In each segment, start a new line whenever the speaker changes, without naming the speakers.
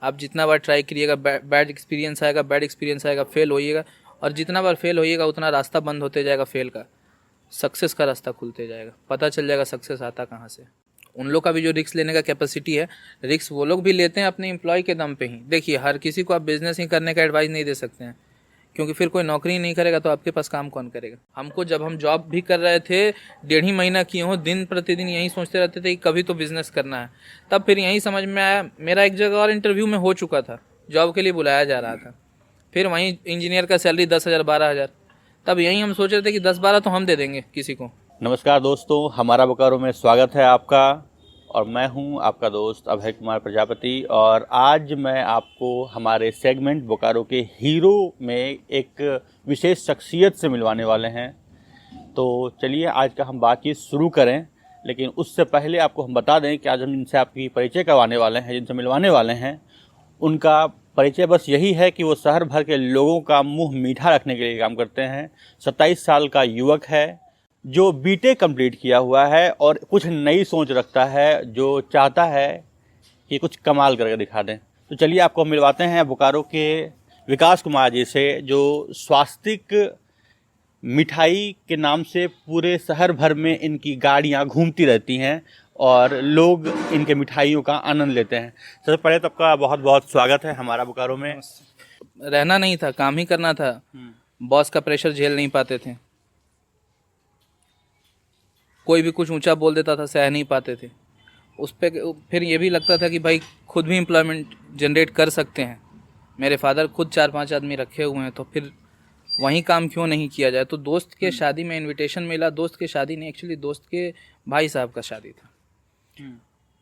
आप जितना बार ट्राई करिएगा बैड एक्सपीरियंस आएगा, फेल होइएगा, और जितना बार फेल होइएगा उतना रास्ता बंद होते जाएगा फेल का, सक्सेस का रास्ता खुलते जाएगा, पता चल जाएगा सक्सेस आता कहाँ से। उन लोग का भी जो रिस्क लेने का कैपेसिटी है, रिस्क वो लोग भी लेते हैं अपने एम्प्लॉय के दम पे ही। देखिए, हर किसी को आप बिजनेस ही करने का एडवाइस नहीं दे सकते हैं, क्योंकि फिर कोई नौकरी नहीं करेगा तो आपके पास काम कौन करेगा। हमको जब हम जॉब भी कर रहे थे, 1.5 महीना किए हो, दिन प्रतिदिन यही सोचते रहते थे कि कभी तो बिजनेस करना है। तब फिर यही समझ में आया, मेरा एक जगह और इंटरव्यू में हो चुका था, जॉब के लिए बुलाया जा रहा था, फिर वहीं इंजीनियर का सैलरी 10,000 12,000। तब यही हम सोच रहे थे कि 10-12 तो हम दे देंगे किसी को।
नमस्कार दोस्तों, हमारा बोकारो में स्वागत है आपका। और मैं हूं आपका दोस्त अभय कुमार प्रजापति। और आज मैं आपको हमारे सेगमेंट बोकारो के हीरो में एक विशेष शख्सियत से मिलवाने वाले हैं। तो चलिए आज का हम बातचीत शुरू करें, लेकिन उससे पहले आपको हम बता दें कि आज हम जिनसे आपकी परिचय करवाने वाले हैं, जिनसे मिलवाने वाले हैं, उनका परिचय बस यही है कि वो शहर भर के लोगों का मुंह मीठा रखने के लिए काम करते हैं। 27 साल का युवक है जो बीटेक कंप्लीट किया हुआ है और कुछ नई सोच रखता है, जो चाहता है कि कुछ कमाल करके दिखा दें। तो चलिए आपको मिलवाते हैं बोकारो के विकास कुमार जी से, जो स्वास्तिक मिठाई के नाम से पूरे शहर भर में इनकी गाड़ियां घूमती रहती हैं और लोग इनके मिठाइयों का आनंद लेते हैं। सबसे पहले तो आपका बहुत बहुत स्वागत है हमारा बोकारो में।
रहना नहीं था, काम ही करना था। बॉस का प्रेशर झेल नहीं पाते थे, कोई भी कुछ ऊंचा बोल देता था, सह नहीं पाते थे उस पे। फिर ये भी लगता था कि भाई खुद भी एम्प्लॉयमेंट जनरेट कर सकते हैं। मेरे फादर खुद 4-5 आदमी रखे हुए हैं, तो फिर वहीं काम क्यों नहीं किया जाए। तो दोस्त के शादी में इनविटेशन मिला, दोस्त के शादी नहीं, एक्चुअली दोस्त के भाई साहब का शादी था।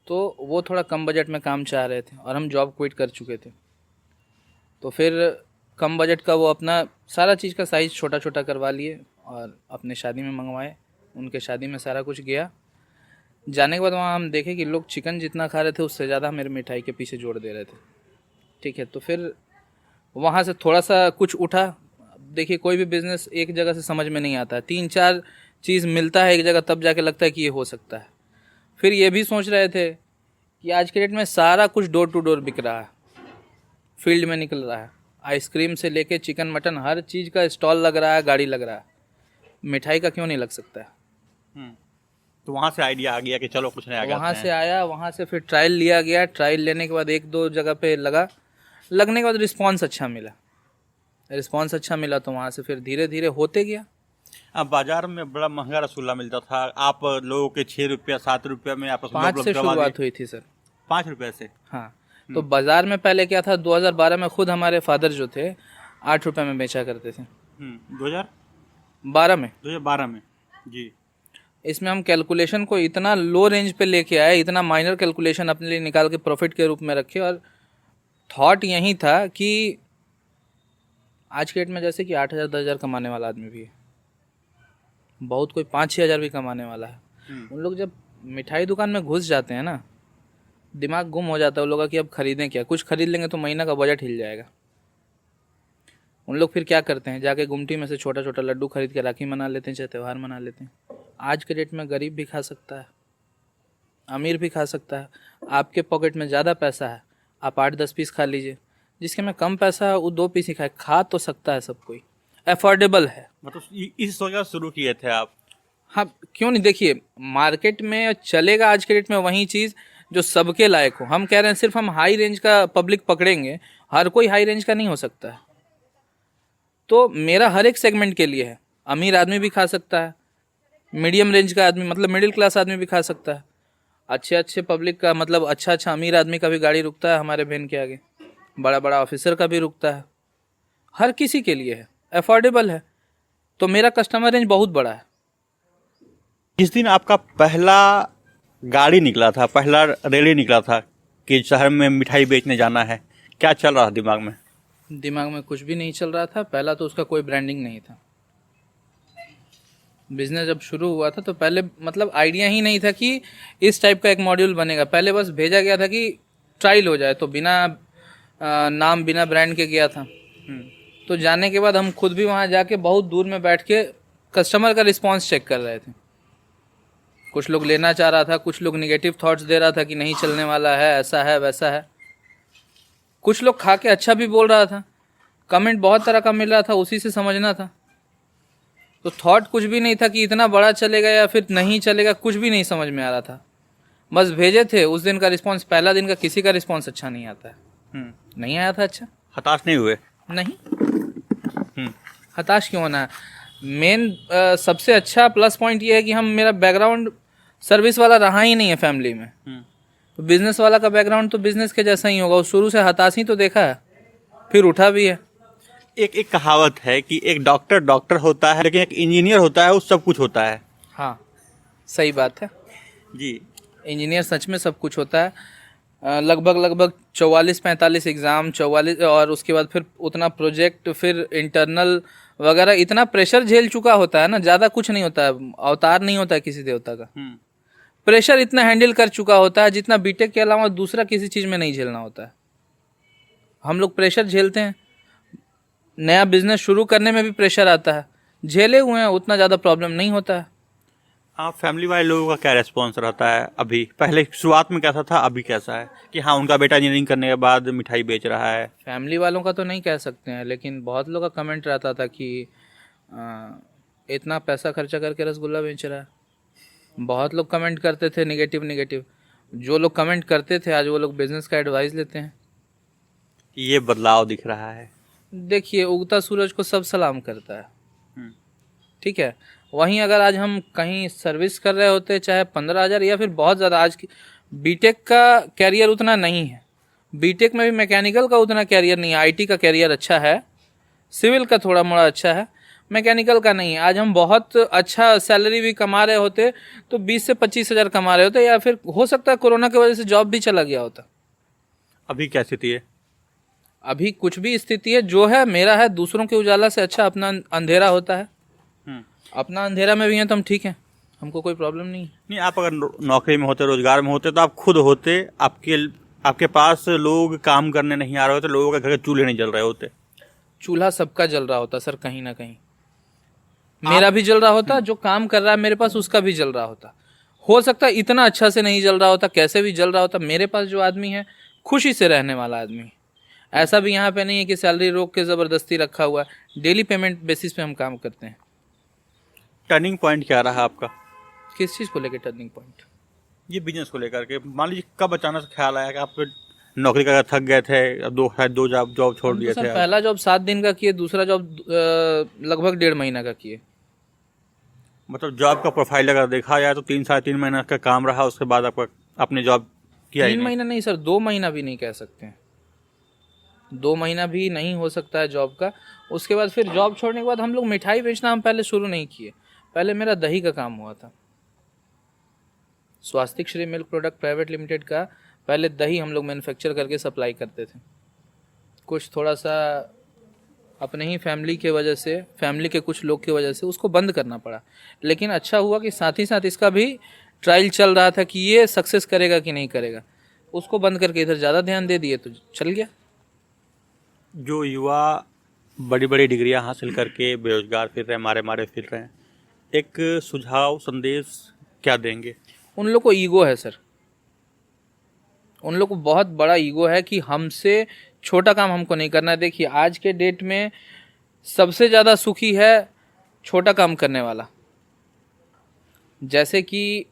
तो वो थोड़ा कम बजट में काम चाह रहे थे और हम जॉब क्विट कर चुके थे। तो फिर कम बजट का वो अपना सारा चीज़ का साइज़ छोटा छोटा करवा लिए और अपने शादी में मंगवाए। उनके शादी में सारा कुछ गया। जाने के बाद वहाँ हम देखे कि लोग चिकन जितना खा रहे थे उससे ज़्यादा मेरे मिठाई के पीछे जोड़ दे रहे थे। ठीक है, तो फिर वहाँ से थोड़ा सा कुछ उठा। देखिए, कोई भी बिज़नेस एक जगह से समझ में नहीं आता है, 3-4 चीज़ मिलता है एक जगह, तब जाके लगता है कि ये हो सकता है। फिर ये भी सोच रहे थे कि आज के डेट में सारा कुछ डोर टू डोर बिक रहा है, फील्ड में निकल रहा है। आइसक्रीम से लेके चिकन मटन हर चीज़ का स्टॉल लग रहा है, गाड़ी लग रहा है, मिठाई का क्यों नहीं लग सकता है।
तो वहाँ से आइडिया आ गया कि चलो कुछ नया करते हैं।
वहाँ से आया, वहाँ से फिर ट्रायल लिया गया। ट्रायल लेने के बाद 1-2 जगह पे लगने के बाद रिस्पांस अच्छा मिला। तो वहाँ से फिर धीरे धीरे होते गया।
अब बाजार में बड़ा महंगा रसगुल्ला मिलता था, आप लोगों के 6 रुपया 7 रुपया में आप रसगुल्ला
5 से शुरुआत हुई थी सर।
5 रुपये से।
हाँ, तो बाजार में पहले क्या था, 2012 में खुद हमारे फादर जो थे 8 रुपये में बेचा करते थे।
2012 में जी।
इसमें हम कैलकुलेशन को इतना लो रेंज पे लेके आए, इतना माइनर कैलकुलेशन अपने लिए निकाल के प्रॉफिट के रूप में रखे। और थॉट यही था कि आज के डेट में जैसे कि 8,000 10,000 कमाने वाला आदमी भी है, बहुत कोई 5-6 हज़ार भी कमाने वाला है। उन लोग जब मिठाई दुकान में घुस जाते हैं ना, दिमाग गुम हो जाता है उन लोगों का कि अब खरीदें क्या। कुछ खरीद लेंगे तो महीना का बजट हिल जाएगा। उन लोग फिर क्या करते हैं, जाके गुमटी में से छोटा छोटा लड्डू खरीद के राखी मना लेते हैं, चाहे त्यौहार मना लेते हैं। आज के डेट में गरीब भी खा सकता है, अमीर भी खा सकता है। आपके पॉकेट में ज़्यादा पैसा है, आप 8-10 पीस खा लीजिए। जिसके में कम पैसा है वो 2 पीस ही खाए, खा तो सकता है सब कोई, अफोर्डेबल है।
मतलब इस सोच शुरू किए थे आप?
हाँ, क्यों नहीं। देखिए, मार्केट में चलेगा आज के डेट में वही चीज़ जो सबके लायक हो। हम कह रहे हैं सिर्फ हम हाई रेंज का पब्लिक पकड़ेंगे, हर कोई हाई रेंज का नहीं हो सकता है। तो मेरा हर एक सेगमेंट के लिए है। अमीर आदमी भी खा सकता है, मीडियम रेंज का आदमी मतलब मिडिल क्लास आदमी भी खा सकता है, अच्छे पब्लिक का मतलब अच्छा अमीर आदमी का भी गाड़ी रुकता है हमारे वैन के आगे, बड़ा ऑफिसर का भी रुकता है। हर किसी के लिए है, अफोर्डेबल है। तो मेरा कस्टमर रेंज बहुत बड़ा है।
जिस दिन आपका पहला गाड़ी निकला था, पहला रैली निकला था कि शहर में मिठाई बेचने जाना है, क्या चल रहा था दिमाग में?
दिमाग में कुछ भी नहीं चल रहा था। पहला तो उसका कोई ब्रांडिंग नहीं था। बिजनेस जब शुरू हुआ था तो पहले मतलब आइडिया ही नहीं था कि इस टाइप का एक मॉड्यूल बनेगा। पहले बस भेजा गया था कि ट्रायल हो जाए, तो बिना नाम बिना ब्रांड के गया था। तो जाने के बाद हम खुद भी वहाँ जाके बहुत दूर में बैठ के कस्टमर का रिस्पांस चेक कर रहे थे। कुछ लोग लेना चाह रहा था, कुछ लोग निगेटिव थॉट्स दे रहा था कि नहीं चलने वाला है, ऐसा है वैसा है। कुछ लोग खा के अच्छा भी बोल रहा था, कमेंट बहुत तरह का मिल रहा था, उसी से समझना था। तो थॉट कुछ भी नहीं था कि इतना बड़ा चलेगा या फिर नहीं चलेगा, कुछ भी नहीं समझ में आ रहा था। बस भेजे थे, उस दिन का रिस्पांस, पहला दिन का किसी का रिस्पांस अच्छा नहीं आता है। नहीं आया था अच्छा।
हताश नहीं हुए?
नहीं, हताश क्यों होना है। मेन सबसे अच्छा प्लस पॉइंट ये है कि मेरा बैकग्राउंड सर्विस वाला रहा ही नहीं है फैमिली में। तो बिजनेस वाला का बैकग्राउंड तो बिजनेस के जैसा ही होगा। उस शुरू से हताश ही तो देखा है, फिर उठा भी है।
एक कहावत है कि एक डॉक्टर होता है, लेकिन एक इंजीनियर होता है वो सब कुछ होता है।
हाँ, सही बात है
जी।
इंजीनियर सच में सब कुछ होता है। लगभग 44-45 एग्ज़ाम, 44, और उसके बाद फिर उतना प्रोजेक्ट, फिर इंटरनल वगैरह, इतना प्रेशर झेल चुका होता है ना। ज़्यादा कुछ नहीं होता है, अवतार नहीं होता है किसी देवता का। प्रेशर इतना हैंडल कर चुका होता है जितना बीटेक के अलावा दूसरा किसी चीज़ में नहीं झेलना होता है। हम लोग प्रेशर झेलते हैं, नया बिजनेस शुरू करने में भी प्रेशर आता है, झेले हुए हैं, उतना ज़्यादा प्रॉब्लम नहीं होता है।
हाँ, फैमिली वाले लोगों का क्या रेस्पॉन्स रहता है अभी? पहले शुरुआत में कैसा था, अभी कैसा है कि हाँ उनका बेटा इंजीनियरिंग करने के बाद मिठाई बेच रहा है?
फैमिली वालों का तो नहीं कह सकते हैं, लेकिन बहुत लोग का कमेंट रहता था कि इतना पैसा खर्चा करके रसगुल्ला बेच रहा है। बहुत लोग कमेंट करते थे नेगेटिव। जो लोग कमेंट करते थे आज वो लोग बिजनेस का एडवाइस लेते हैं।
ये बदलाव दिख रहा है।
देखिए, उगता सूरज को सब सलाम करता है, ठीक है। वहीं अगर आज हम कहीं सर्विस कर रहे होते, चाहे 15,000 या फिर बहुत ज़्यादा, आज की बीटेक का कैरियर उतना नहीं है। बीटेक में भी मैकेनिकल का उतना कैरियर नहीं है। आईटी का कैरियर अच्छा है, सिविल का थोड़ा मोड़ा अच्छा है, मैकेनिकल का नहीं है। आज हम बहुत अच्छा सैलरी भी कमा रहे होते तो 20 से 25,000 कमा रहे होते, या फिर हो सकता है कोरोना की वजह से जॉब भी चला गया होता।
अभी क्या स्थिति है?
अभी कुछ भी स्थिति है, जो है मेरा है। दूसरों के उजाला से अच्छा अपना अंधेरा होता है। अपना अंधेरा में भी है तो हम ठीक है, हमको कोई प्रॉब्लम नहीं है।
नहीं, आप अगर नौकरी में होते, रोजगार में होते, तो आप खुद होते, आपके पास लोग काम करने नहीं आ रहे होते, लोगों के घर के चूल्हे नहीं जल रहे होते।
चूल्हा सबका जल रहा होता सर, कहीं ना कहीं मेरा भी जल रहा होता, जो काम कर रहा है मेरे पास उसका भी जल रहा होता। हो सकता है इतना अच्छा से नहीं जल रहा होता, कैसे भी जल रहा होता। मेरे पास जो आदमी है खुशी से रहने वाला आदमी है। ऐसा भी यहाँ पे नहीं है कि सैलरी रोक के ज़बरदस्ती रखा हुआ है। डेली पेमेंट बेसिस पे हम काम करते हैं।
टर्निंग पॉइंट क्या रहा आपका?
किस चीज़ को लेकर टर्निंग पॉइंट?
ये बिजनेस को लेकर के। मान लीजिए कब अचानक से ख्याल आया कि आप नौकरी कर थक गए थे, अब दो जॉब छोड़ दिए थे?
पहला जॉब 7 दिन का किए, दूसरा जॉब लगभग 1.5 महीना का किए।
मतलब जॉब का प्रोफाइल अगर देखा जाए तो 3-3.5 महीना का काम रहा, उसके बाद आपका अपने जॉब किया?
3 महीना नहीं सर, 2 महीना भी नहीं कह सकते हैं। 2 महीना भी नहीं हो सकता है जॉब का। उसके बाद फिर जॉब छोड़ने के बाद हम लोग मिठाई बेचना हम पहले शुरू नहीं किए। पहले मेरा दही का काम हुआ था। Swastik Shri milk product private limited का पहले दही हम लोग मैन्युफैक्चर करके सप्लाई करते थे। कुछ थोड़ा सा अपने ही फैमिली के वजह से, फैमिली के कुछ लोग की वजह से उसको बंद करना पड़ा। लेकिन अच्छा हुआ कि साथ ही साथ इसका भी ट्रायल चल रहा था कि ये सक्सेस करेगा कि नहीं करेगा। उसको बंद करके इधर ज़्यादा ध्यान दे दिए तो चल गया।
जो युवा बड़ी बड़ी डिग्रियां हासिल करके बेरोजगार फिर रहे हैं, मारे फिर रहे हैं, एक सुझाव संदेश क्या देंगे?
उन लोग को ईगो है सर, उन लोग को बहुत बड़ा ईगो है कि हमसे छोटा काम हमको नहीं करना है। देखिए, आज के डेट में सबसे ज़्यादा सुखी है छोटा काम करने वाला। जैसे कि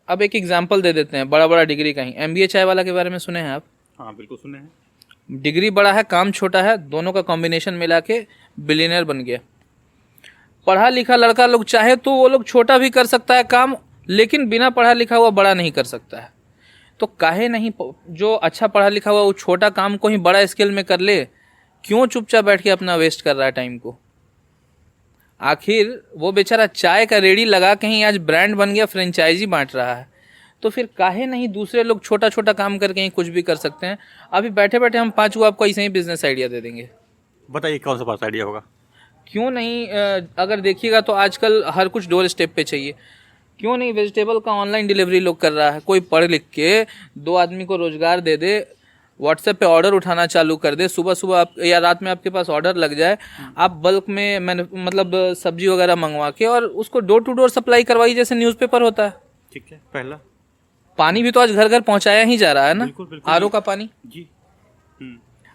अब एक एग्जांपल दे देते हैं, बड़ा डिग्री का ही, MBA चाय वाला के बारे में सुने हैं आप?
हाँ, बिल्कुल सुने हैं।
डिग्री बड़ा है, काम छोटा है, दोनों का कॉम्बिनेशन मिला के बिलियनर बन गया। पढ़ा लिखा लड़का लोग चाहे तो वो लोग छोटा भी कर सकता है काम, लेकिन बिना पढ़ा लिखा हुआ बड़ा नहीं कर सकता है। तो काहे नहीं, जो अच्छा पढ़ा लिखा हुआ वो छोटा काम को ही बड़ा स्केल में कर ले, क्यों चुपचाप बैठ के अपना वेस्ट कर रहा है टाइम को? आखिर वो बेचारा चाय का रेडी लगा के ही आज ब्रांड बन गया, फ्रेंचाइजी बांट रहा है। तो फिर काहे नहीं दूसरे लोग छोटा छोटा काम करके ही कुछ भी कर सकते हैं। अभी बैठे बैठे हम 5 को आपको ऐसे ही बिजनेस आइडिया दे देंगे।
बताइए कौन सा पास आइडिया होगा?
क्यों नहीं, अगर देखिएगा तो आजकल हर कुछ डोर स्टेप पे चाहिए। क्यों नहीं वेजिटेबल का ऑनलाइन डिलीवरी लोग कर रहा है। कोई पढ़ लिख के 2 आदमी को रोजगार दे दे, व्हाट्सएप पे ऑर्डर उठाना चालू कर दे, सुबह आप या रात में आपके पास ऑर्डर लग जाए, आप बल्क में मतलब सब्जी वगैरह मंगवा के और उसको डोर टू डोर सप्लाई करवाइए, जैसे न्यूज़पेपर होता है।
ठीक है। पहला
पानी भी तो आज घर घर पहुंचाया ही जा रहा है ना,
बिल्कुल,
आरओ का पानी।
जी।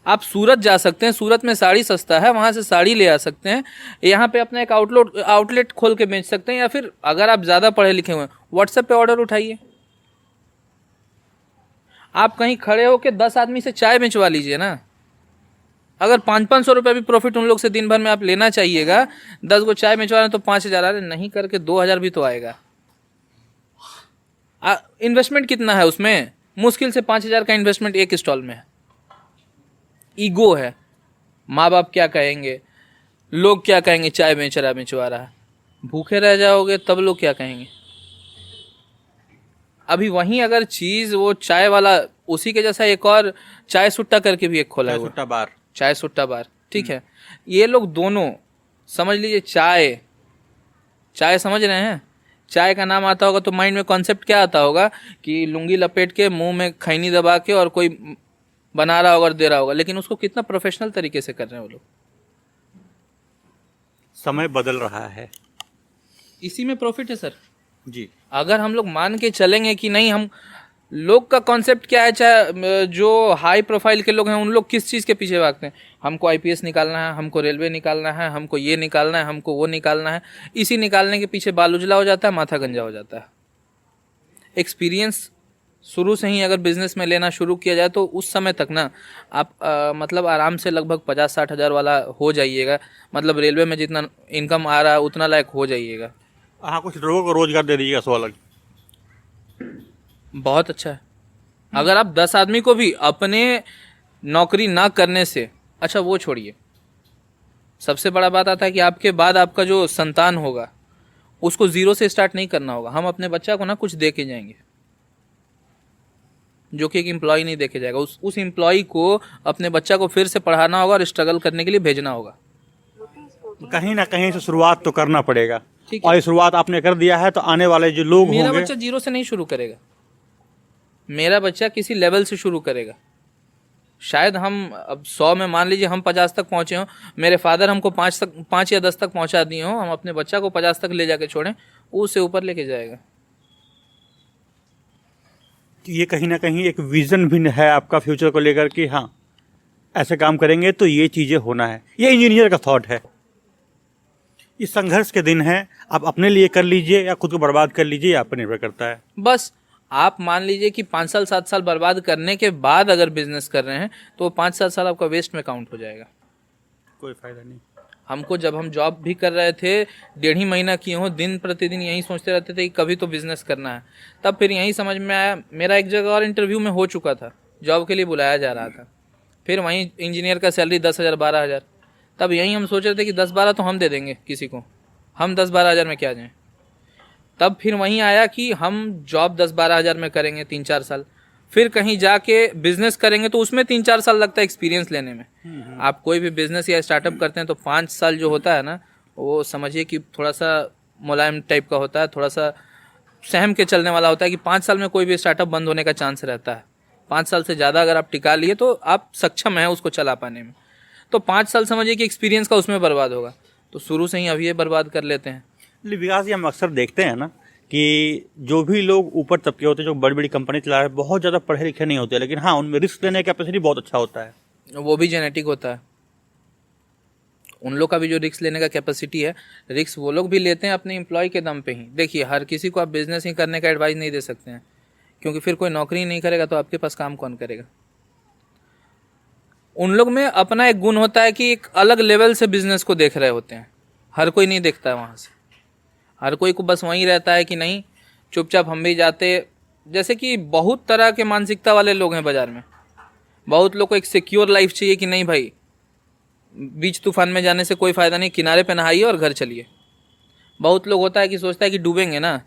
आप सूरत जा सकते हैं, सूरत में साड़ी सस्ता है, वहाँ से साड़ी ले आ सकते हैं, यहाँ पे अपना एक आउटलेट खोल के बेच सकते हैं, या फिर अगर आप ज़्यादा पढ़े लिखे हुए हैं व्हाट्सएप पे ऑर्डर उठाइए। आप कहीं खड़े होकर 10 आदमी से चाय बेचवा लीजिए ना। अगर 500-500 रुपये भी प्रॉफिट उन लोग से दिन भर में आप लेना चाहिएगा, 10 गो चाय बेचवा रहे हैं तो 5,000 आ रहे, नहीं करके 2,000 भी तो आएगा। इन्वेस्टमेंट कितना है उसमें? मुश्किल से 5,000 का इन्वेस्टमेंट एक स्टॉल में है। ईगो है, माँ बाप क्या कहेंगे, लोग क्या कहेंगे, चाय बेचवा रहा है, भूखे रह जाओगे तब लोग क्या कहेंगे। अभी वहीं अगर चीज वो चाय वाला, उसी के जैसा एक और चाय सुट्टा करके भी एक खोला है, चाय सुट्टा बार, ठीक है। ये लोग दोनों समझ लीजिए, चाय समझ रहे हैं, चाय का नाम आता होगा तो माइंड में कॉन्सेप्ट क्या आता होगा कि लुंगी लपेट के मुंह में खैनी दबा के और कोई बना रहा होगा और दे रहा होगा, लेकिन उसको कितना प्रोफेशनल तरीके से कर रहे हैं वो लोग।
समय बदल रहा है,
इसी में प्रॉफिट है सर
जी।
अगर हम लोग मान के चलेंगे कि नहीं, हम लोग का कॉन्सेप्ट क्या है, चाहे जो हाई प्रोफाइल के लोग हैं उन लोग किस चीज़ के पीछे भागते हैं, हमको आईपीएस निकालना है, हमको रेलवे निकालना है, हमको ये निकालना है, हमको वो निकालना है। इसी निकालने के पीछे बाल उजला हो जाता है, माथा गंजा हो जाता है। एक्सपीरियंस शुरू से ही अगर बिजनेस में लेना शुरू किया जाए तो उस समय तक ना आप मतलब आराम से लगभग 50-60 हज़ार वाला हो जाइएगा। मतलब रेलवे में जितना इनकम आ रहा है उतना लायक हो जाइएगा।
हाँ, कुछ लोगों को रोजगार दे दीजिएगा, सो अलग
बहुत अच्छा है। अगर आप 10 आदमी को भी अपने नौकरी ना करने से, अच्छा वो छोड़िए, सबसे बड़ा बात आता है कि आपके बाद आपका जो संतान होगा उसको जीरो से स्टार्ट नहीं करना होगा। हम अपने बच्चा को ना कुछ दे के जाएंगे, जो कि एक एम्प्लॉय नहीं देखे जाएगा। उस एम्प्लॉय को अपने बच्चा को फिर से पढ़ाना होगा और स्ट्रगल करने के लिए भेजना होगा।
कहीं ना कहीं से शुरुआत तो करना पड़ेगा,
ठीक है।
और ये शुरुआत आपने कर दिया है तो आने वाले जो लोग
मेरा
होंगे,
बच्चा जीरो से नहीं शुरू करेगा, मेरा बच्चा किसी लेवल से शुरू करेगा। शायद हम अब 100 में मान लीजिए हम 50 तक पहुंचे हों, मेरे फादर हमको 5 या 10 तक पहुंचा दिए हों, हम अपने बच्चा को 50 तक ले जाके छोड़ें, उससे ऊपर लेके जाएगा।
ये कहीं ना कहीं एक विजन भी है आपका फ्यूचर को लेकर कि हाँ ऐसे काम करेंगे तो ये चीज़ें होना है। ये इंजीनियर का थॉट है। ये संघर्ष के दिन है, आप अपने लिए कर लीजिए या खुद को बर्बाद कर लीजिए, आप पर निर्भर करता है।
बस आप मान लीजिए कि 5 साल 7 साल बर्बाद करने के बाद अगर बिजनेस कर रहे हैं तो 5-7 साल आपका वेस्ट में काउंट हो जाएगा,
कोई फायदा नहीं।
हमको जब हम जॉब भी कर रहे थे 1.5 ही महीना किए हों, दिन प्रतिदिन यही सोचते रहते थे कि कभी तो बिजनेस करना है। तब फिर यही समझ में आया, मेरा एक जगह और इंटरव्यू में हो चुका था, जॉब के लिए बुलाया जा रहा था, फिर वहीं इंजीनियर का सैलरी 10,000 12,000। तब यहीं हम सोच रहे थे कि 10-12 तो हम दे देंगे किसी को, हम 10-12 हज़ार में क्या जाएँ। तब फिर वहीं आया कि हम जॉब 10-12 हज़ार में करेंगे 3-4 साल, फिर कहीं जाके बिजनेस करेंगे तो उसमें 3-4 साल लगता है एक्सपीरियंस लेने में। आप कोई भी बिजनेस या स्टार्टअप करते हैं तो 5 साल जो होता है ना, वो समझिए कि थोड़ा सा मुलायम टाइप का होता है, थोड़ा सा सहम के चलने वाला होता है कि 5 साल में कोई भी स्टार्टअप बंद होने का चांस रहता है। 5 साल से ज़्यादा अगर आप टिका लिए तो आप सक्षम हैं उसको चला पाने में। तो 5 साल समझिए कि एक्सपीरियंस का उसमें बर्बाद होगा, तो शुरू से ही अभी ये बर्बाद कर लेते हैं।
विकास जी, हम अक्सर देखते हैं ना कि जो भी लोग ऊपर तबके होते हैं, जो बड़ी बड़ी कंपनी चला रहे हैं, बहुत ज़्यादा पढ़े लिखे नहीं होते, लेकिन हाँ उनमें रिस्क लेने का कैपेसिटी बहुत अच्छा होता है।
वो भी जेनेटिक होता है, उन लोग का भी जो रिस्क लेने का कैपेसिटी है, रिस्क वो लोग भी लेते हैं अपने एम्प्लॉय के दम पे ही। देखिए हर किसी को आप बिजनेस ही करने का एडवाइस नहीं दे सकते हैं, क्योंकि फिर कोई नौकरी नहीं करेगा तो आपके पास काम कौन करेगा। उन लोग में अपना एक गुण होता है कि एक अलग लेवल से बिजनेस को देख रहे होते हैं, हर कोई नहीं देखता है वहाँ से। हर कोई को बस वहीं रहता है कि नहीं चुपचाप हम भी जाते, जैसे कि बहुत तरह के मानसिकता वाले लोग हैं बाज़ार में। बहुत लोग को एक सिक्योर लाइफ चाहिए कि नहीं भाई बीच तूफान में जाने से कोई फ़ायदा नहीं, किनारे पे नहाइए और घर चलिए। बहुत लोग होता है कि सोचता है कि डूबेंगे ना।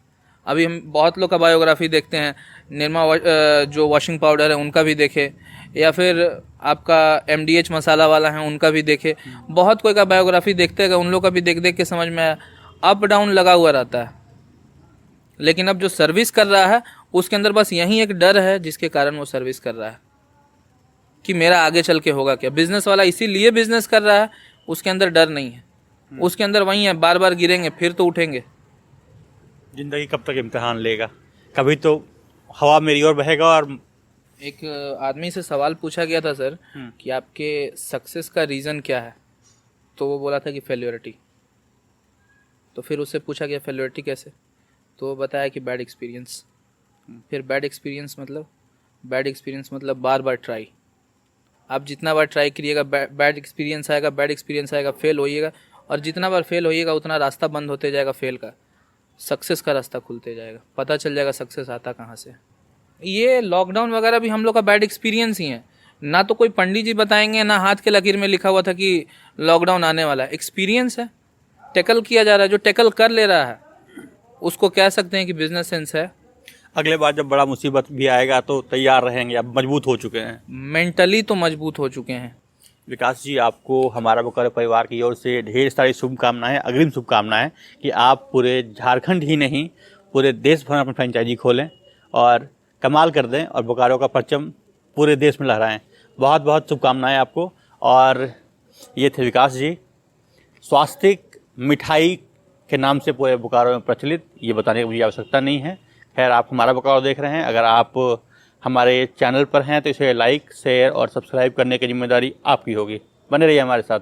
अभी हम बहुत लोग का बायोग्राफी देखते हैं, निरमा जो वॉशिंग पाउडर है उनका भी देखे, या फिर आपका MDH मसाला वाला है उनका भी देखे। बहुत कोई का बायोग्राफी देखते हैं, उन लोग का भी देख देख के समझ में आया। अप डाउन लगा हुआ रहता है, लेकिन अब जो सर्विस कर रहा है उसके अंदर बस यही एक डर है जिसके कारण वो सर्विस कर रहा है कि मेरा आगे चल के होगा क्या। बिजनेस वाला इसीलिए बिजनेस कर रहा है, उसके अंदर डर नहीं है, उसके अंदर वही है बार बार गिरेंगे फिर तो उठेंगे।
जिंदगी कब तक इम्तिहान लेगा, कभी तो हवा मेरी ओर बहेगा और
एक आदमी से सवाल पूछा गया था सर
हम्म।
कि आपके सक्सेस का रीज़न क्या है, तो वो बोला था कि फेल्योरिटी। तो फिर उससे पूछा गया फेल्योरिटी कैसे, तो वो बताया कि बैड एक्सपीरियंस। फिर बैड एक्सपीरियंस मतलब बार बार ट्राई। आप जितना बार ट्राई करिएगा बैड एक्सपीरियंस आएगा, फेल होइएगा, और जितना बार फेल होइएगा उतना रास्ता बंद होते जाएगा फेल का, सक्सेस का रास्ता खुलते जाएगा, पता चल जाएगा सक्सेस आता कहाँ से। ये लॉकडाउन वगैरह भी हम लोग का बैड एक्सपीरियंस ही है, ना तो कोई पंडित जी बताएंगे, ना हाथ के लकीर में लिखा हुआ था कि लॉकडाउन आने वाला है। एक्सपीरियंस है, टैकल किया जा रहा है। जो टैकल कर ले रहा है उसको कह सकते हैं कि बिजनेस सेंस है।
अगले बार जब बड़ा मुसीबत भी आएगा तो तैयार रहेंगे, अब मजबूत हो चुके हैं।
मेंटली तो मजबूत हो चुके हैं।
विकास जी, आपको हमारा बोकारो परिवार की ओर से ढेर सारी शुभकामनाएं, अग्रिम शुभकामनाएं कि आप पूरे झारखंड ही नहीं पूरे देश भर में अपनी फ्रेंचाइजी खोलें और कमाल कर दें और बोकारो का परचम पूरे देश में लहराएं। बहुत बहुत शुभकामनाएं आपको। और ये थे विकास जी, स्वास्तिक मिठाई के नाम से पूरे बोकारो में प्रचलित, ये बताने की मुझे आवश्यकता नहीं है। खैर, आप हमारा बोकारो देख रहे हैं, अगर आप हमारे चैनल पर हैं तो इसे लाइक, शेयर और सब्सक्राइब करने की जिम्मेदारी आपकी होगी। बने रहिए हमारे साथ।